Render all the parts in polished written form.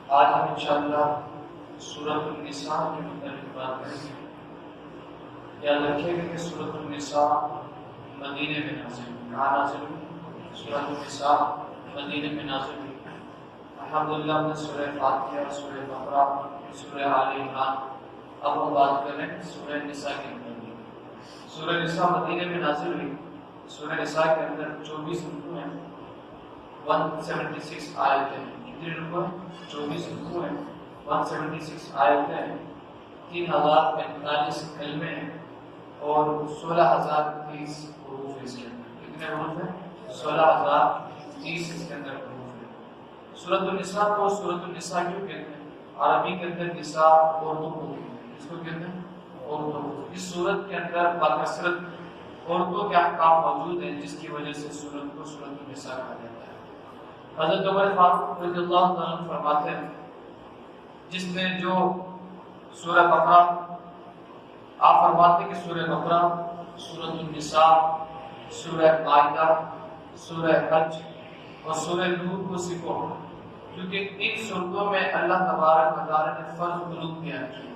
آج ہم انشاءاللہ سورۃ النساء کے متعلق بات کریں گے۔ یاد رکھیے گا کہ سورۃ النساء مدینے میں نازل ہوئی۔ کہاں نازل ہوئی؟ سورۃ النساء مدینے میں نازل ہوئی۔ الحمدللہ ہم نے سورہ فاتحہ، سورہ بقرہ، سورہ آل عمران، اب ہم بات کر رہے ہیں سورہ نساء کے متعلق۔ سورہ نساء مدینے میں نازل ہوئی۔ سورہ نساء کے اندر 24 رکوع ہیں، 176 آیتیں ہیں۔ کتنے رکوع ہیں؟ 24 رکوع ہیں، 176 آیتیں ہیں، 3045 کلمے ہیں اور 16030 حروف ہیں۔ اس کے اندر کتنے حروف ہیں؟ 16030 اس کے اندر حروف ہیں۔ سورۃ النساء کو سورۃ النساء کیوں کہتے ہیں؟ عربی کے اندر نساء عورتوں کو کہتے ہیں۔ اس کو کہتے ہیں عورتوں کو۔ اس سورت کے اندر بکثرت عورتوں کے احکام موجود ہیں، جس کی وجہ سے سورت کو سورۃ النساء کہا جاتا ہے۔ حضرت عمر فاروق رضی اللہ تعالیٰ عنہ فرماتے ہیں، جس نے جو سورہ بقرہ، آپ فرماتے ہیں کہ سورہ بقرہ، سورۃ النساء، سورہ مائدہ، سورہ حج اور سورہ نور کو سیکھو، کیونکہ ان سورتوں میں اللہ تبارک و تعالیٰ نے فرض علوم بیان کیے۔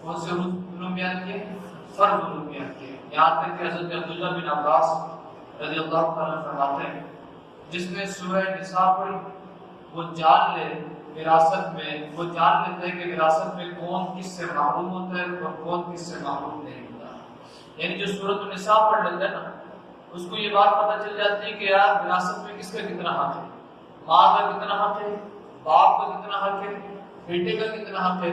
کون سے علوم بیان کیے؟ فرض علوم بیان کیے۔ یہاں تک کہ حضرت عبداللہ بن عباس رضی اللہ تعالیٰ فرماتے ہیں، جس نے سورہ نساء پڑھی وہ جان لے وراثت میں، وہ جان لیتا ہے کہ وراثت میں کون کس سے محروم ہوتا ہے اور کون کس سے محروم نہیں ہوتا۔ یعنی جو سورۃ النساء پڑھ لیتا ہے نا، اس کو یہ بات پتہ چل جاتی ہے کہ یار وراثت میں کس کا کتنا حق ہے، ماں کا کتنا حق ہے، باپ کا کتنا حق ہے، بیٹے کا کتنا حق ہے۔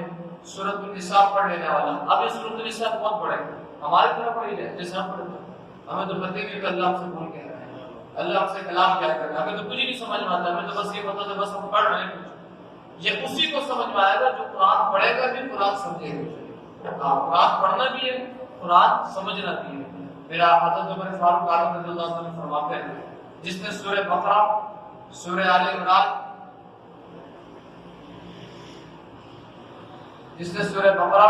سورۃ النساء پڑھ لینے والا، اب یہ سورۃ النساء کون پڑھے گا؟ ہماری طرح پڑھی جائے جیسے ہم پڑھتے ہیں۔ ہمیں تو پتہ نہیں کہ اللہ ہم سے کون کہہ رہا ہے، اللہ ہم سے کلام کیا کر رہا ہے، ہمیں تو کچھ نہیں سمجھ میں آتا، ہمیں تو بس یہ پتہ ہے بس ہم پڑھ رہے ہیں۔ یہ اسی کو سمجھ میں آئے گا جو قرآن پڑھے گا بھی، قرآن سمجھے گا۔ قرآن پڑھنا بھی ہے، قرآن سمجھنا بھی ہے۔ میرا حضرت عمر فاروق اعظم رضی اللہ عنہ فرماتے ہیں، جس نے سورہ بقرہ، سورہ آل عمران، جس نے سورہ بقرہ،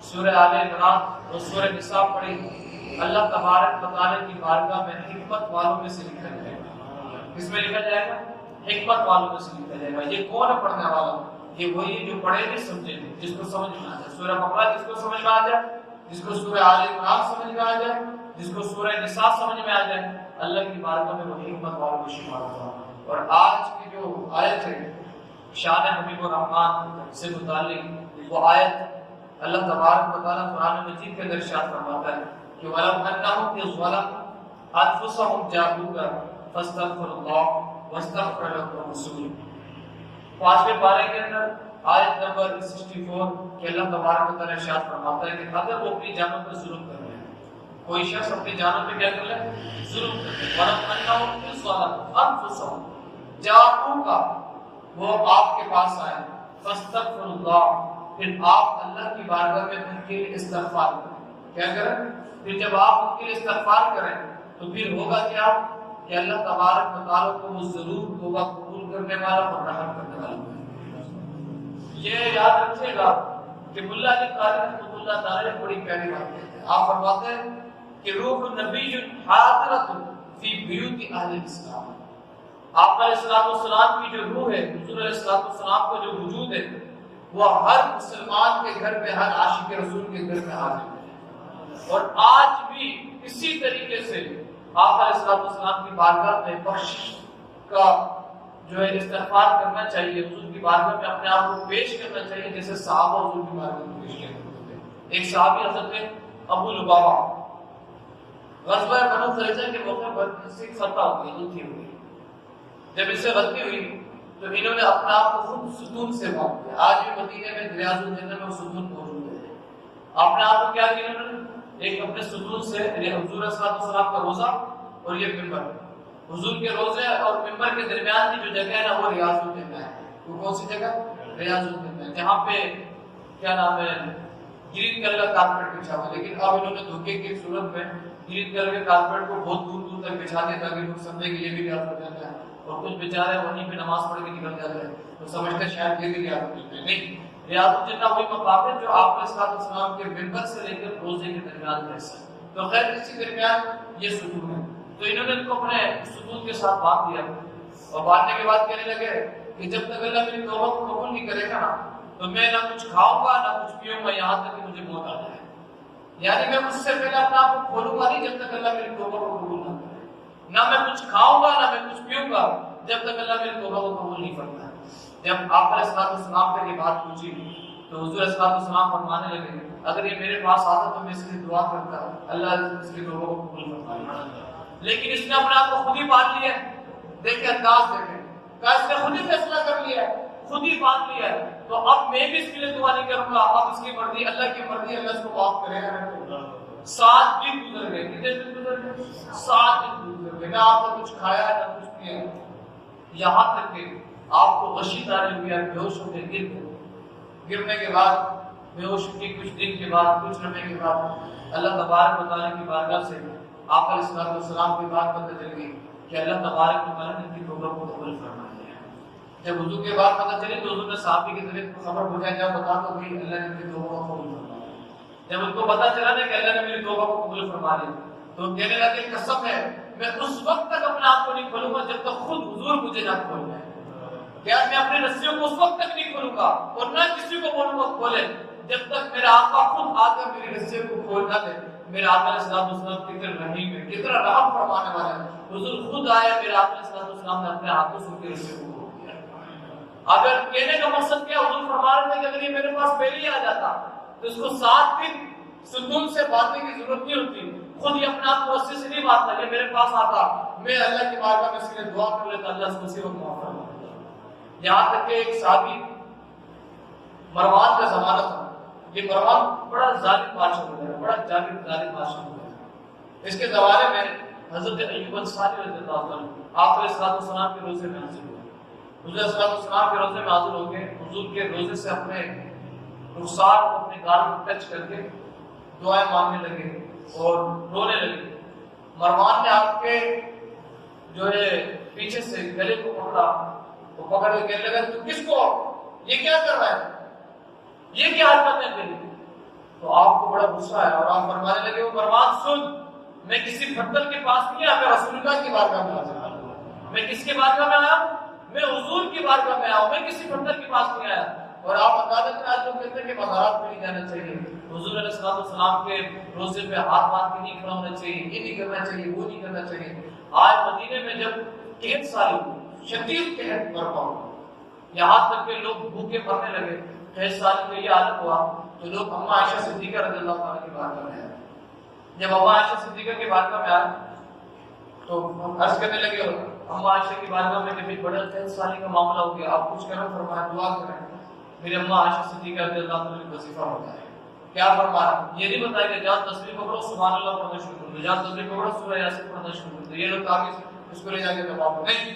سورہ آل عمران اور سورہ نساء پڑھی، اللہ تبارک و تعالیٰ کی بارگاہ میں حکمت والوں میں سے لکھا جائے گا۔ کس میں لکھا جائے گا؟ حکمت والوں میں سے لکھا جائے گا۔ یہ کون ہے پڑھنے والا؟ یہ وہی ہے جو پڑھے نہیں سمجھے نہیں، جس کو سمجھ میں آ جائے۔ سورہ بقرہ جس کو سمجھ میں آ جائے، جس کو سورہ آل عمران سمجھ میں آ جائے، جس کو سورہ نساء سمجھ میں آ جائے، اللہ کی بارگاہ میں وہ حکمت والوں میں شمار ہوگا۔ اور آج کی جو آیت ہے شان حبیب الرحمن سے متعلق، وہ آیت اللہ تبارک و تعالیٰ قرآن مجید کے اندر ارشاد فرماتا ہے کہ وَلَوْ أَنَّهُمْ إِذْ ظَلَمُوا أَنفُسَهُمْ جَاءُوكَ فَاسْتَغْفَرُوا اللَّهَ وَاسْتَغْفَرَ لَهُمُ الرَّسُولُ۔ پانچویں پارے کے اندر آیت نمبر 64 کہ اللہ تبارک و تعالیٰ ارشاد فرماتا ہے کہ اگر وہ اپنی جانوں پر ظلم کر رہے ہیں، کوئی شخص اپنی جانوں پہ کیا کر لے؟ ظلم کر لے۔ وَلَوْ أَنَّهُمْ إِذْ ظَلَمُوا أَنفُسَهُمْ جَاءُوكَ، وہ آپ کے پاس آئے، فَاسْتَغْفِرُوا اللَّهَ، پھر آپ اللہ کی بارگاہ میں ان کے لیے استغفار کریں۔ کیا کریں؟ پھر جب آپ ان کے لیے استغفار کریں تو پھر ہوگا کیا کہ اللہ تبارک و تعالیٰ کو وہ ضرور توبہ قبول کرنے والا اور رحم کرنے والا ہے۔ یہ یاد رکھیے گا کہ ملا علی قاری رحمۃ اللہ تعالیٰ نے بڑی پیاری بات کہتے ہیں۔ آپ فرماتے ہیں کہ روح نبی حاضرۃ فی بیوت اہل الاسلام، آپ علیہ السلام کی جو روح ہے، حضور علیہ السلام کا جو وجود ہے، وہ ہر مسلمان کے گھر میں، ہر عاشق رسول کے گھر میں حاضر ہے۔ اور آج بھی اسی طریقے سے آپ علیہ السلام کی بارگاہ میں بخشش کا جو ہے استغفار کرنا چاہیے، حضور کی بارگاہ میں اپنے آپ کو پیش کرنا چاہیے، جیسے صحابہ حضور کی بارگاہ میں پیش کرتے تھے۔ ایک صحابی حضرت ابو لبابہ، غزوہ بنو قریظہ کے موقع پر اس سے خطا ہو گئی، غلطی ہو گئی۔ جب اس سے غلطی ہوئی تو انہوں نے اپنے آپ کو خود ستون سے باندھ دیا۔ آج بھی مدینے میں ریاض الجنہ میں وہ ستون موجود ہے۔ اپنے آپ کو کیا کیا انہوں نے؟ ایک اپنے ستون سے، یعنی حضور صلی اللہ علیہ وسلم کا روزہ اور یہ منبر، حضور کے روزے اور منبر کے درمیان کی جو جگہ ہے نا، وہ ریاض الجنہ ہے۔ وہ کون سی جگہ؟ ریاض الجنہ، جہاں پہ کیا نام ہے، گرین کلر کا کارپیٹ بچھا ہوا، لیکن اب انہوں نے دھوکے کی صورت میں گرین کلر کے کارپیٹ کو بہت دور دور تک بچھا دیا تاکہ لوگ سمجھے کہ یہ بھی ریاض الجنہ ہے، اور کچھ بیچارے وہیں پہ نماز پڑھ کے نکل جاتے ہیں تو سمجھتے شاید یہ بھی ریاض الجنہ نہیں۔ ریاض الجنہ وہی مقام ہے جو آپ علیہ السلام کے منبر سے لے کر روزے کے درمیان کا حصہ ہے۔ تو خیر اسی درمیان یہ ستون ہے، تو انہوں نے ان کو اپنے ستون کے ساتھ باندھ دیا، اور باندھنے کے بعد کہنے لگے کہ جب تک اللہ میری توبہ کو قبول نہیں کرے گا نا تو میں نہ کچھ کھاؤں گا نہ کچھ پیوں گا یہاں تک کہ مجھے موت آ جائے. یعنی میں اس سے پہلے اپنے آپ کو کھولوں گا نہیں جب تک اللہ میری توبہ کو قبول نہ کرے. نہ میں کچھ کھاؤں گا نہ میں کچھ پیوں گا جب تک اللہ میری توبہ کو قبول نہیں کرتا. جب آپ علیہ السلام نے یہ بات پوچھی تو حضور علیہ السلام فرمانے لگے اگر یہ میرے پاس آتا تو میں اس کی دعا کرتا اللہ اس کی توبہ کو قبول فرمائے. لیکن اس نے اپنے آپ کو خود ہی باندھ لیا. دیکھیں انداز دیکھیں کہ اس نے خود ہی فیصلہ کر لیا ہے, خود ہی باندھ لیا ہے. تو اب میں بھی اس کے لیے دعا نہیں کروں گا. اب اس کی مرضی اللہ کی مرضی, اللہ اس کو معاف کرے گا. 7 دن گزر گئے. کتنے دن گزر گئے؟ 7 دن گزر گئے. نہ آپ نے کچھ کھایا نہ کچھ پیا, یہاں تک کہ آپ کو غشی طاری ہوئی, آپ بے ہوش ہو کے گر گئے. گرنے کے بعد بے ہوش کی کچھ دن کے بعد کچھ لمحے کے بعد اللہ تبارک و تعالیٰ کی بارگاہ سے آپ علیہ السلام کی بات پتہ چل گئی کہ اللہ تبارک و تعالیٰ نے ان کی توبہ کو قبول فرما لیا. جب حضور کے بعد پتہ چلی تو حضور نے صحابی کے ذریعے کو خبر پہنچایا جا بتا تو بھائی اللہ نے ان کی توبہ کو قبول فرما لیا. جب ان کو پتہ چلا نا کہ اللہ نے میری توبہ کو قبول فرما لیا تو کہنے لگے قسم ہے میں اس وقت تک اپنے آپ کو نہیں کھولوں گا جب تک خود حضور مجھے نہ کھول جائے. کیا میں اپنی رسیوں کو اس وقت تک نہیں کھولوں گا اور نہ کسی کو بولوں گا کھولے جب تک میرا آقا خود آ کر میری رسیوں کو کھول نہ دے. میرا آقا علیہ السلام کتنا رحیم ہے, کتنا رحم فرمانے والا ہے. حضور خود آیا, میرا آقا علیہ السلام نے اپنے ہاتھوں سے ان کی رسیوں کو کھول دیا. اگر کہنے کا مقصد کیا, حضور فرما رہے تھے کہ اگر یہ میرے پاس پہلے ہی آ جاتا تو اس کو 7 دن ستون سے باندھنے کی ضرورت نہیں ہوتی. خود ہی اپنے آپ کو رسی سے نہیں باندھتا. یہ میرے پاس آتا میں اللہ کی بارگاہ میں اس کے لیے دعا کر لیتا, اللہ اس کو اسی وقت معاف فرما. یہاں تک کہ ایک صحابی مروان کا زمانہ تھا. یہ مروان بڑا ظالم بادشاہ ہو گیا, بڑا ظالم بادشاہ ہو گیا. اس کے زمانے میں حضرت ایوب انصاری رضی اللہ عنہ آپ علیہ السلام کے روزے میں حاضر ہوئے. حضور علیہ السلام کے روزے میں حاضر ہو کے حضور کے روزے سے اپنے رخسار کو اپنے گال کو ٹچ کر کے دعائیں مانگنے لگے اور رونے لگے. مروان نے آپ کے جو ہے پیچھے سے گلے کو پکڑا, وہ پکڑ کے کہنے لگا تو کس کو, یہ کیا کر رہا ہے, یہ کیا حرکت ہے تیری. تو آپ کو بڑا غصہ آیا اور آپ فرمانے لگے وہ مروان سن, میں کسی پتھر کے پاس نہیں آیا, میں رسول اللہ کی بارگاہ میں آیا. میں کس کے بارگاہ میں آیا, میں حضور کی بارگاہ میں آیا, میں کسی پتھر کے پاس نہیں آیا. اور آپ اندازہ کریں آج لوگ کہتے ہیں کہ مزارات میں نہیں جانا چاہیے, حضور علیہ السلام کے روزے پہ ہاتھ باندھ کے نہیں کھڑا ہونا چاہیے, یہ نہیں کرنا چاہیے, وہ نہیں کرنا چاہیے. آج مدینے میں جب 1 سال ہوئی شدید قحط برپا ہوا, یہاں تک کہ لوگ بھوکے مرنے لگے. 1 سال میں یہ حالت ہوا تو لوگ اما عائشہ صدیقہ رضی اللہ عنہا کی بارگاہ میں آئے. جب اما عائشہ صدیقہ کی بارگاہ میں آئے تو عرض کرنے لگے اما عائشہ کی بارگاہ میں کہ بڑا 1 سال کا معاملہ ہو گیا, آپ کچھ کرو, فرمایا دعا کریں. میری اما عائشہ صدیقہ رضی اللہ عنہا کا وظیفہ ہوتا ہے. کیا فرمایا, یہ نہیں بتایا کہ جہاں تصویر پکڑو سبحان اللہ پڑھنا شروع کر دو, جہاں تصویر پکڑو سورہ یاسین پڑھنا شروع کر دو, یہ لوگ آگے اس کو لے جا کے جواب نہیں.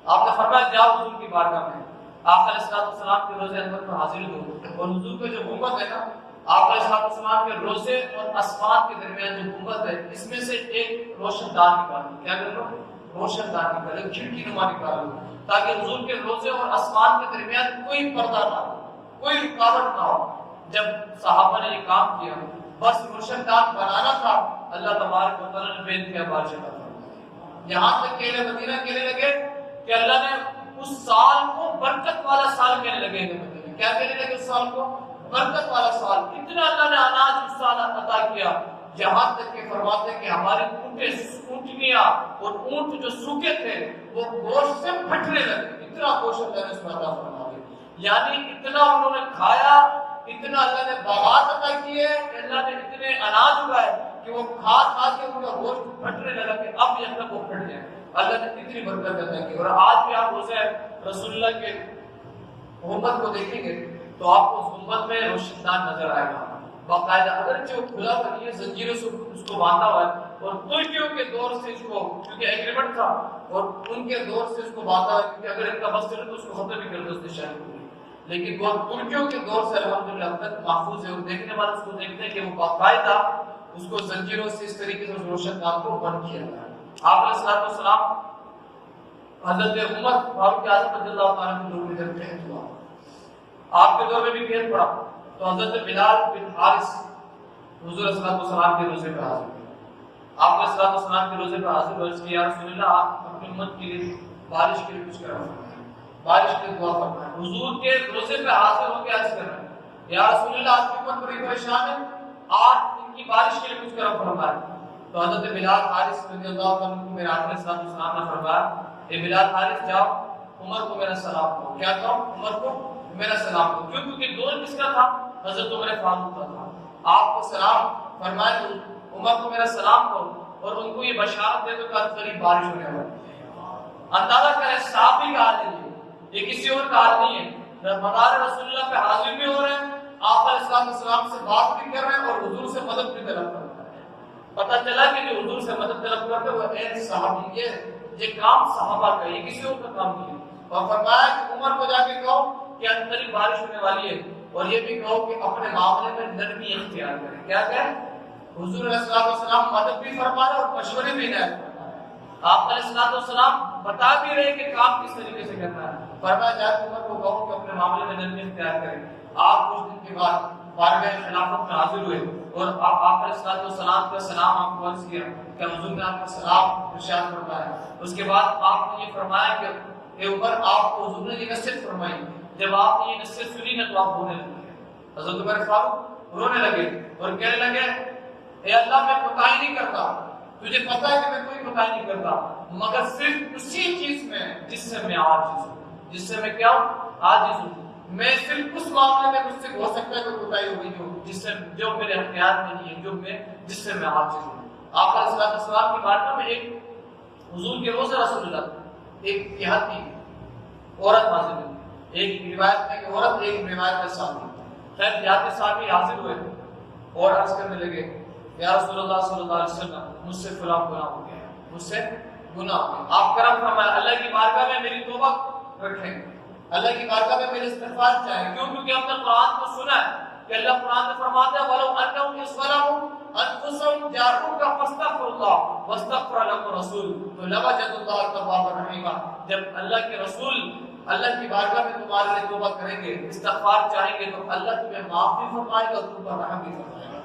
آپ نے فرمایا جاؤ حضور کی بارگاہ میں, آپ علیہ السلام کے روزے انور میں حاضر ہو اور حضور کا جو گنبد ہے نا, آپ علیہ السلام کے روزے اور آسمان کے درمیان جو گنبد ہے اس میں سے ایک روشن دان نکالو. کیا کر لو, روشن دان نکالو, کھڑکی نما نکالو, تاکہ حضور کے روزے اور آسمان کے درمیان کوئی پردہ نہ ہو, کوئی رکاوٹ نہ ہو. جب صحابہ نے یہ کام کیا, بس روشن دان بنانا تھا, اللہ تبارک و تعالیٰ نے بین کیا بارش عطا فرمائی. یہاں تک کہ اہل مدینہ کہنے لگے کہ اللہ نے اس سال کو برکت والا سال کہنے لگے. کیا کہنے لگے اس سال کو, برکت والا سال. اتنا اللہ نے اناج اس سال عطا کیا, یہاں تک کہ فرماتے ہیں کہ ہمارے اونٹنیاں اور اونٹ جو سوکھے تھے وہ گوشت سے پھٹنے لگے. اتنا گوشت اللہ نے اس میں عطا فرما دیا. یعنی اتنا انہوں نے کھایا, اتنا اللہ نے باغات عطا کیے, اللہ نے اتنے اناج اگائے کہ وہ کھا کھا کے ان کا گوشت پھٹنے لگا کہ اب جب تک وہ پھٹ جائے. اللہ نے اتنی برکت عطا کی. اور آج بھی آپ روزے رسول اللہ کے گنبد کو دیکھیں گے تو آپ کو اس گنبد میں روشن دان نظر آئے گا باقاعدہ. اگرچہ وہ کھلا ہوا نہیں ہے, زنجیروں سے اس کو باندھا ہوا ہے, اور ترکیوں کے دور سے اس کو, کیونکہ ایگریمنٹ تھا اور ان کے دور سے اس کو باندھا ہے, کیونکہ اگر ان کا بس چلے تو اس کو ختم بھی کر دو اس نشانی کو. لیکن وہ ترکیوں کے دور سے الحمدللہ اب تک محفوظ ہے, اور دیکھنے والے اس کو دیکھتے ہیں کہ وہ باقاعدہ اس کو زنجیروں سے اس طریقے سے روشن دان کو بند کیا گیا. آپ علیہ السلام حضرت عمر فاروق اعظم رضی اللہ عنہ کے دور میں جب قحط ہوا, آپ کے دور میں بھی قحط پڑا, تو حضرت بلال بن حارث حضور صلی اللہ علیہ وسلم کے روزے پہ حاضر ہوئے. آپ علیہ السلام کے روزے پہ حاضر ہوئے, اس کی یا رسول اللہ آپ اپنی امت کے لیے بارش کے لیے کچھ کرا. بارش کی دعا فرمائے. حضور کے روزے پہ حاضر ہو کے عرض کر رہے ہیں یا رسول اللہ آپ کی امت بڑی پریشان ہے, آپ ان کی بارش کے لیے کچھ کرم فرمائے. تو حضرت بلال حارث رضی اللہ عنہ کو میرے آقا علیہ السلام نے فرمایا اے بلال حارث جاؤ عمر کو میرا سلام کہو. کیا کہو؟ عمر کو میرا سلام کہو. کیوں؟ کیونکہ دور کس کا تھا؟ حضرت عمر فاروق کا تھا. آپ کو سلام فرمائے تو عمر کو میرا سلام کہو اور ان کو یہ بشارت دے دو کہ قریب بارش ہونے والی ہے. اندازہ کریں صحابی کا حال ہے یہ کسی اور کا حال نہیں ہے. مدار رسول اللہ پہ حاضر بھی ہو رہے ہیں, آپ علیہ السلام سے بات بھی کر رہے ہیں اور حضور سے مدد بھی طلب کر رہے ہیں. پتہ چلا کہ جو حضور سے مدد طلب کرتے وہ اے صحابی, یہ کام صحابہ کا, یہ کسی اور کا کام نہیں ہے. اور فرمایا کہ عمر کو جا کے کہو کہ قریب بارش ہونے والی ہے اور یہ بھی کہو کہ اپنے معاملے میں نرمی اختیار کریں. کیا کہیں؟ حضور علیہ السلام مدد بھی فرما رہے اور مشورے بھی عنایت فرما رہے. آپ علیہ السلام بتا بھی رہے کہ کام کس طریقے سے کرنا ہے. فرمایا جا کے عمر کو کہو کہ اپنے معاملے میں نرمی اختیار کریں. آپ کچھ دن کے بعد بارگاہ خلافت میں حاضر ہوئے اور آپ علیہ السلام کا سلام آپ کو عرض کیا کہ حضور نے آپ کا سلام ارشاد فرمایا. اس کے بعد آپ نے یہ فرمایا کہ اے عمر آپ کو حضور نے یہ نصیحت فرمائی. جب آپ نے یہ نصیحت سنی نا تو آپ رونے لگے. حضرت عمر فاروق رونے لگے اور کہنے لگے اے اللہ میں کوتاہی نہیں کرتا, تجھے پتہ ہے کہ میں کوئی کوتاہی نہیں کرتا, مگر صرف اسی چیز میں جس سے میں عاجز ہوں. جس سے میں کیا ہوں؟ عاجز ہوں. میں صرف اس معاملے میں مجھ سے ہو سکتا ہے کہ کوتاہی ہو گئی ہو جس سے جو میرے اختیار میں نہیں ہے, جس سے میں عاجز ہوں. آپ علیہ السلام کی بارگاہ میں ایک حضور کے روزہ رسول اللہ ایک دیہاتی عورت حاضر ہوئی. ایک روایت میں کہ عورت, ایک روایت میں صحابی. خیر دیہاتی صحابی حاضر ہوئے اور عرض کرنے لگے یا رسول اللہ صلی اللہ علیہ وسلم مجھ سے فلاں گناہ ہو گیا, مجھ سے گناہ ہو گیا, آپ کرم فرمائیں, اللہ کی بارگاہ میں میری توبہ رکھیں, اللہ کی بارگاہ میں میرے استغفار چاہیں. کیوں؟ کیونکہ ہم نے قرآن کو سنا ہے کہ اللہ قرآن میں فرماتا ہے وَلَوْ أَنَّهُمْ يَظْلِمُونَ أَنفُسَهُمْ جَاءُوكَ فَاسْتَغْفَرُوا اللَّهَ وَاسْتَغْفَرَ لَهُمُ الرَّسُولُ فَلَوَجَدُوا اللَّهَ تَوَّابًا رَحِيمًا. جب اللہ کے رسول اللہ کی بارگاہ میں تمہارے لیے توبہ کریں گے, استغفار چاہیں گے, تو اللہ تمہیں معاف بھی فرمائے گا اور تم پر رحم بھی فرمائے گا.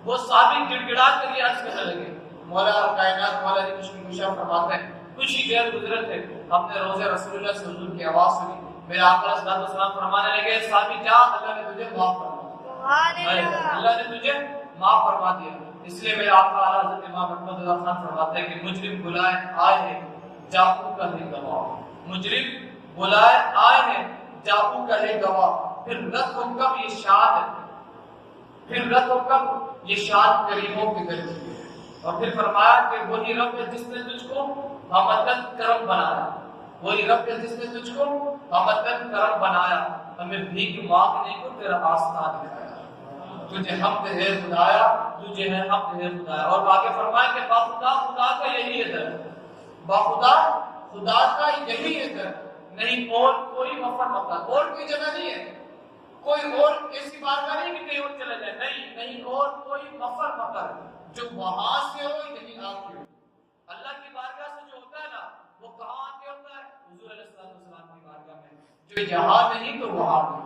وہ صحابی گڑ گڑا کر یہ عرض کرنے لگے مولا کائنات مولا علی مشکل کشا فرماتے ہیں کچھ ہی دیر گزرے تھے ہم نے روزے رسول اللہ سے حضور کی آواز سنی. میرے آقا صلی اللہ علیہ وسلم فرمانے لگے صحابی جا, اللہ نے تجھے معاف فرما دیا, اللہ نے تجھے معاف فرما دیا. اس لیے میرے آقا اعلیٰ حضرت امام احمد رضا خان فرماتے ہیں کہ مجرم بلائے آئے ہیں جاؤ کا ہے گواہ. مجرم بلائے آئے ہیں جاؤ کا ہے گواہ. پھر رت و کب یہ شاد ہے, پھر رت و کب یہ شاد کریموں کی گرج. اور پھر فرمایا کہ وہی رب ہے جس نے تجھ کو ہمدن کرم بنایا, وہی رب ہے جس نے تجھ کو ہمدن کرم بنایا, ہمیں بھیک مانگنے کو تیرا آستان دکھایا. تجھے حمد ہے خدایا, تجھے ہے حمد ہے خدایا. اور آگے فرمایا کہ باخدا خدا کا یہی ہے در, باخدا خدا کا یہی ہے در, نہیں اور کوئی مفر مقدر, اور کوئی جگہ نہیں ہے, کوئی اور ایسی بات نہیں کہ کہیں اور چلے جائے, نہیں اور کوئی مفر مقدر جو وہاں سے ہو یہی آپ کی ہو. اللہ کی بارگاہ سے جو ہوتا ہے نا وہ کہاں آ کے ہوتا ہے؟ حضور علیہ السلام کی بارگاہ میں. جو یہاں نہیں تو وہاں نہیں.